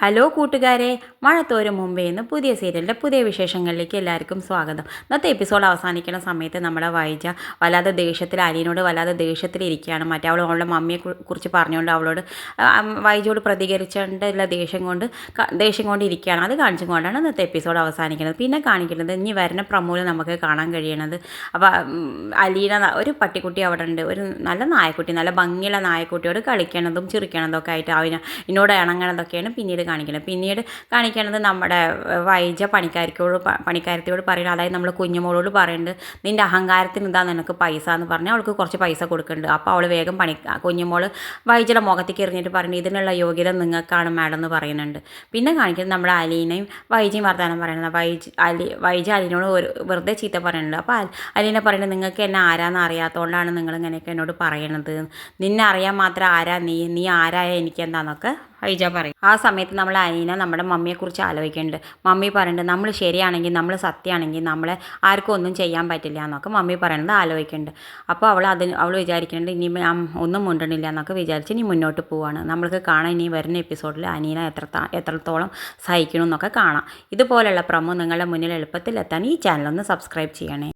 Hello കൂട്ടുകാരെ, മഴ തോരും മുമ്പേ എന്ന് പുതിയ സീരിയലിൻ്റെ പുതിയ വിശേഷങ്ങളിലേക്ക് എല്ലാവർക്കും സ്വാഗതം. ഇന്നത്തെ എപ്പിസോഡ് അവസാനിക്കുന്ന സമയത്ത് നമ്മുടെ വൈജ വല്ലാതെ ദേഷ്യത്തിൽ അലീനോട് വല്ലാതെ ദേഷ്യത്തിലിരിക്കുകയാണ്. മറ്റേ അവളുടെ മമ്മിയെ കുറിച്ച് പറഞ്ഞുകൊണ്ട് അവളോട് വൈജയോട് പ്രതികരിച്ചുകൊണ്ടുള്ള ദേഷ്യം കൊണ്ട് ഇരിക്കുകയാണ്. അത് കാണിച്ചുകൊണ്ടാണ് ഇന്നത്തെ എപ്പിസോഡ് അവസാനിക്കുന്നത്. പിന്നെ കാണിക്കുന്നത് ഇനി വരുന്ന പ്രമോല് നമുക്ക് കാണാൻ കഴിയണത്. അപ്പോൾ അലീന ഒരു പട്ടിക്കുട്ടി അവിടെ ഉണ്ട്, ഒരു നല്ല നായക്കുട്ടി, നല്ല ഭംഗിയുള്ള നായക്കുട്ടിയോട് കളിക്കണതും ചിരിക്കണതും ഒക്കെ ആയിട്ട് എന്നോട് ഇണങ്ങണതൊക്കെയാണ് പിന്നീട് കാണിക്കണത് നമ്മുടെ വൈജ പണിക്കാരത്തിയോട് പറയുന്നത്, അതായത് നമ്മൾ കുഞ്ഞുമോളോട് പറയുന്നുണ്ട്, നിൻ്റെ അഹങ്കാരത്തിന് ഇതാ നിനക്ക് പൈസ എന്ന് പറഞ്ഞാൽ അവൾക്ക് കുറച്ച് പൈസ കൊടുക്കുന്നുണ്ട്. അപ്പോൾ അവൾ വേഗം കുഞ്ഞുമോൾ വൈജയുടെ മുഖത്തേക്ക് എറിഞ്ഞിട്ട് പറയുന്നത്, ഇതിനുള്ള യോഗ്യത നിങ്ങൾക്കാണ് മാഡം എന്ന് പറയുന്നുണ്ട്. പിന്നെ കാണിക്കുന്നത് നമ്മുടെ അലീനയും വൈജയും വർത്താനം പറയുന്നത്. വൈജ അലീനോട് വെറുതെ ചീത്ത പറയുന്നുണ്ട്. അപ്പോൾ അലീന പറയുന്നത്, നിങ്ങൾക്ക് എന്നെ ആരാന്ന് അറിയാത്തതുകൊണ്ടാണ് നിങ്ങൾ ഇങ്ങനെയൊക്കെ എന്നോട് പറയണത്, നിന്നെ അറിയാൻ മാത്രം ആരാ നീ ആരായ എനിക്കെന്താന്നൊക്കെ വൈജ പറയും. ആ സമയത്ത് നമ്മൾ അലീന നമ്മുടെ മമ്മിയെക്കുറിച്ച് ആലോചിക്കുന്നുണ്ട്. മമ്മി പറയുന്നുണ്ട്, നമ്മൾ ശരിയാണെങ്കിൽ, നമ്മൾ സത്യമാണെങ്കിൽ നമ്മളെ ആർക്കും ഒന്നും ചെയ്യാൻ പറ്റില്ല എന്നൊക്കെ മമ്മി പറയുന്നത് ആലോചിക്കുന്നുണ്ട്. അപ്പോൾ അവൾ വിചാരിക്കുന്നുണ്ട്, ഇനി ഒന്നും മുണ്ടണില്ല എന്നൊക്കെ വിചാരിച്ച് ഇനി മുന്നോട്ട് പോവുകയാണ്. നമ്മൾക്ക് കാണാൻ ഇനി വരുന്ന എപ്പിസോഡിൽ അനീന എത്രത്തോളം സഹിക്കണം എന്നൊക്കെ കാണാം. ഇതുപോലെയുള്ള പ്രമോ നിങ്ങളുടെ മുന്നിൽ എളുപ്പത്തിൽ എത്താൻ ഈ ചാനലൊന്ന് സബ്സ്ക്രൈബ് ചെയ്യണേ.